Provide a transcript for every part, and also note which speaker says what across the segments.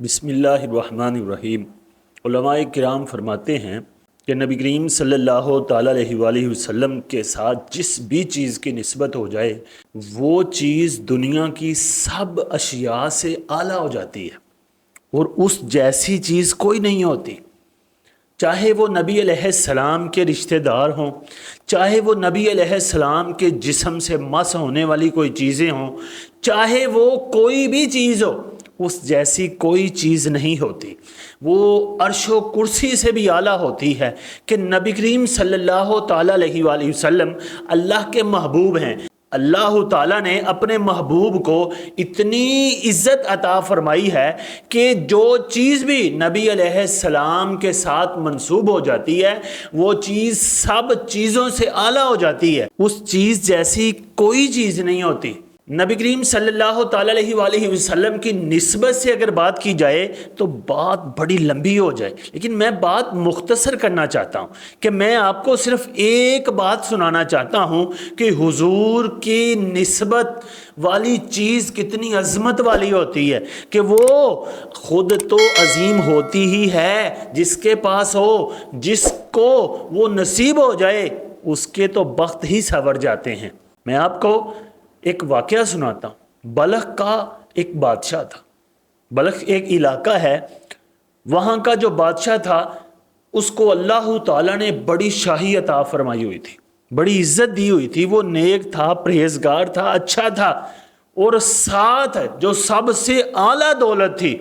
Speaker 1: بسم اللہ الرحمن الرحیم۔ علماء کرام فرماتے ہیں کہ نبی کریم صلی اللہ تعالیٰ علیہ وآلہ وسلم کے ساتھ جس بھی چیز کی نسبت ہو جائے وہ چیز دنیا کی سب اشیاء سے اعلیٰ ہو جاتی ہے اور اس جیسی چیز کوئی نہیں ہوتی، چاہے وہ نبی علیہ السلام کے رشتہ دار ہوں، چاہے وہ نبی علیہ السلام کے جسم سے مس ہونے والی کوئی چیزیں ہوں، چاہے وہ کوئی بھی چیز ہو، اس جیسی کوئی چیز نہیں ہوتی۔ وہ عرش و کرسی سے بھی اعلیٰ ہوتی ہے کہ نبی کریم صلی اللہ تعالیٰ علیہ وآلہ وسلم اللہ کے محبوب ہیں۔ اللہ تعالیٰ نے اپنے محبوب کو اتنی عزت عطا فرمائی ہے کہ جو چیز بھی نبی علیہ السلام کے ساتھ منسوب ہو جاتی ہے وہ چیز سب چیزوں سے اعلیٰ ہو جاتی ہے، اس چیز جیسی کوئی چیز نہیں ہوتی۔ نبی کریم صلی اللہ تعالیٰ علیہ وآلہ وسلم کی نسبت سے اگر بات کی جائے تو بات بڑی لمبی ہو جائے، لیکن میں بات مختصر کرنا چاہتا ہوں کہ میں آپ کو صرف ایک بات سنانا چاہتا ہوں کہ حضور کی نسبت والی چیز کتنی عظمت والی ہوتی ہے کہ وہ خود تو عظیم ہوتی ہی ہے، جس کے پاس ہو، جس کو وہ نصیب ہو جائے اس کے تو بخت ہی سنور جاتے ہیں۔ میں آپ کو ایک واقعہ سناتا ہوں۔ بلخ کا ایک بادشاہ تھا، بلخ ایک علاقہ ہے، وہاں کا جو بادشاہ تھا اس کو اللہ تعالیٰ نے بڑی شاہی عطا فرمائی ہوئی تھی، بڑی عزت دی ہوئی تھی، وہ نیک تھا، پرہیزگار تھا، اچھا تھا، اور ساتھ جو سب سے اعلیٰ دولت تھی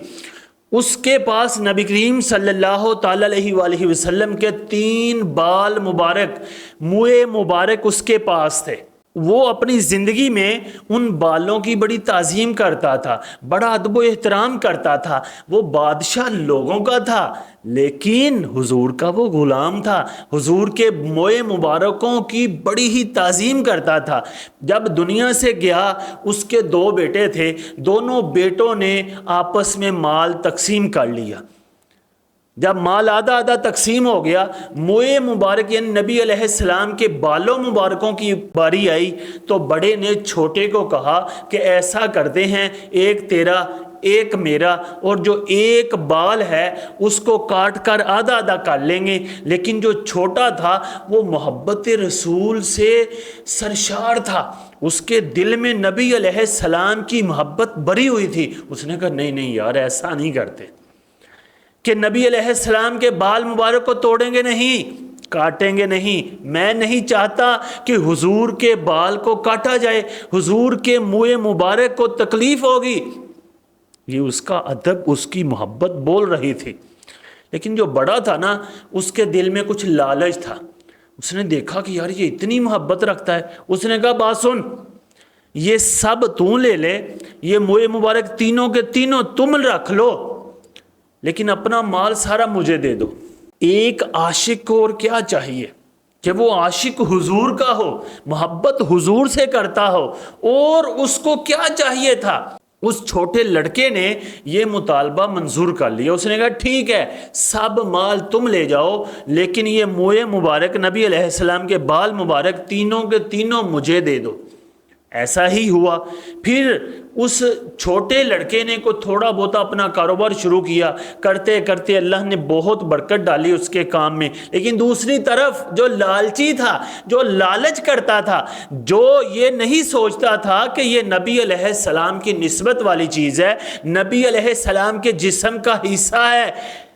Speaker 1: اس کے پاس نبی کریم صلی اللہ تعالیٰ علیہ وآلہ وسلم کے 3 بال مبارک، منہ مبارک اس کے پاس تھے۔ وہ اپنی زندگی میں ان بالوں کی بڑی تعظیم کرتا تھا، بڑا ادب و احترام کرتا تھا۔ وہ بادشاہ لوگوں کا تھا لیکن حضور کا وہ غلام تھا، حضور کے موئے مبارکوں کی بڑی ہی تعظیم کرتا تھا۔ جب دنیا سے گیا اس کے 2 بیٹے تھے، دونوں بیٹوں نے آپس میں مال تقسیم کر لیا۔ جب مال آدھا آدھا تقسیم ہو گیا، موئے مبارک یعنی نبی علیہ السلام کے بالوں مبارکوں کی باری آئی تو بڑے نے چھوٹے کو کہا کہ ایسا کرتے ہیں، ایک تیرا ایک میرا، اور جو ایک بال ہے اس کو کاٹ کر آدھا آدھا کر لیں گے۔ لیکن جو چھوٹا تھا وہ محبت رسول سے سرشار تھا، اس کے دل میں نبی علیہ السلام کی محبت بھری ہوئی تھی۔ اس نے کہا نہیں یار، ایسا نہیں کرتے کہ نبی علیہ السلام کے بال مبارک کو توڑیں گے نہیں، کاٹیں گے نہیں۔ میں نہیں چاہتا کہ حضور کے بال کو کاٹا جائے، حضور کے منہ مبارک کو تکلیف ہوگی۔ یہ اس کا ادب، اس کی محبت بول رہی تھی۔ لیکن جو بڑا تھا نا، اس کے دل میں کچھ لالچ تھا۔ اس نے دیکھا کہ یار یہ اتنی محبت رکھتا ہے، اس نے کہا بات سن، یہ سب تو لے لے، یہ منہ مبارک تینوں کے تینوں تم رکھ لو، لیکن اپنا مال سارا مجھے دے دو۔ ایک عاشق کو اور کیا چاہیے کہ وہ عاشق حضور کا ہو، محبت حضور سے کرتا ہو، اور اس کو کیا چاہیے تھا؟ اس چھوٹے لڑکے نے یہ مطالبہ منظور کر لیا۔ اس نے کہا ٹھیک ہے، سب مال تم لے جاؤ، لیکن یہ منہ مبارک نبی علیہ السلام کے بال مبارک تینوں کے تینوں مجھے دے دو۔ ایسا ہی ہوا۔ پھر اس چھوٹے لڑکے نے کو تھوڑا بہت اپنا کاروبار شروع کیا، کرتے کرتے اللہ نے بہت برکت ڈالی اس کے کام میں۔ لیکن دوسری طرف جو لالچی تھا، جو لالچ کرتا تھا، جو یہ نہیں سوچتا تھا کہ یہ نبی علیہ السلام کی نسبت والی چیز ہے، نبی علیہ السلام کے جسم کا حصہ ہے،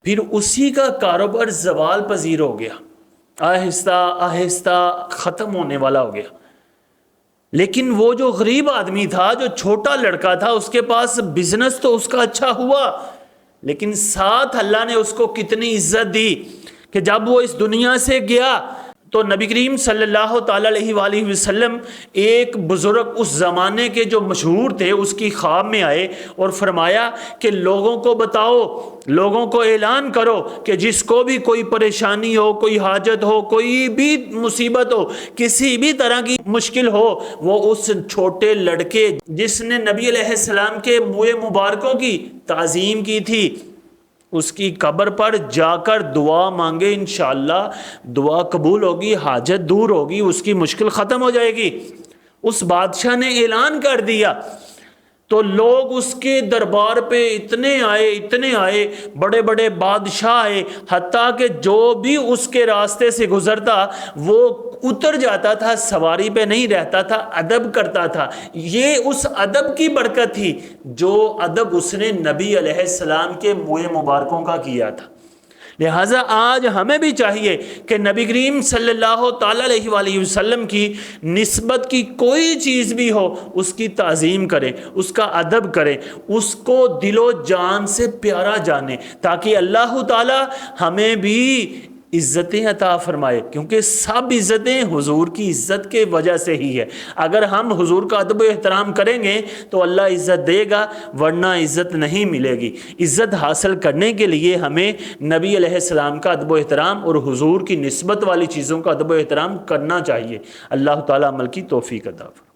Speaker 1: پھر اسی کا کاروبار زوال پذیر ہو گیا، آہستہ آہستہ ختم ہونے والا ہو گیا۔ لیکن وہ جو غریب آدمی تھا، جو چھوٹا لڑکا تھا، اس کے پاس بزنس تو اس کا اچھا ہوا، لیکن ساتھ اللہ نے اس کو کتنی عزت دی کہ جب وہ اس دنیا سے گیا تو نبی کریم صلی اللہ تعالیٰ علیہ وآلہ وسلم ایک بزرگ اس زمانے کے جو مشہور تھے اس کی خواب میں آئے اور فرمایا کہ لوگوں کو بتاؤ، لوگوں کو اعلان کرو کہ جس کو بھی کوئی پریشانی ہو، کوئی حاجت ہو، کوئی بھی مصیبت ہو، کسی بھی طرح کی مشکل ہو، وہ اس چھوٹے لڑکے جس نے نبی علیہ السلام کے منہ مبارکوں کی تعظیم کی تھی اس کی قبر پر جا کر دعا مانگے، انشاءاللہ دعا قبول ہوگی، حاجت دور ہوگی، اس کی مشکل ختم ہو جائے گی۔ اس بادشاہ نے اعلان کر دیا تو لوگ اس کے دربار پہ اتنے آئے، بڑے بڑے بادشاہ آئے، حتیٰ کہ جو بھی اس کے راستے سے گزرتا وہ اتر جاتا تھا، سواری پہ نہیں رہتا تھا، ادب کرتا تھا۔ یہ اس ادب کی برکت تھی جو ادب اس نے نبی علیہ السلام کے منہ مبارکوں کا کیا تھا۔ لہٰذا آج ہمیں بھی چاہیے کہ نبی کریم صلی اللہ تعالیٰ علیہ وآلہ وسلم کی نسبت کی کوئی چیز بھی ہو اس کی تعظیم کریں، اس کا ادب کریں، اس کو دل و جان سے پیارا جانیں، تاکہ اللہ تعالیٰ ہمیں بھی عزتیں عطا فرمائے، کیونکہ سب عزتیں حضور کی عزت کے وجہ سے ہی ہے۔ اگر ہم حضور کا ادب و احترام کریں گے تو اللہ عزت دے گا، ورنہ عزت نہیں ملے گی۔ عزت حاصل کرنے کے لیے ہمیں نبی علیہ السلام کا ادب و احترام اور حضور کی نسبت والی چیزوں کا ادب و احترام کرنا چاہیے۔ اللہ تعالیٰ عمل کی توفیق عطا فرمائے۔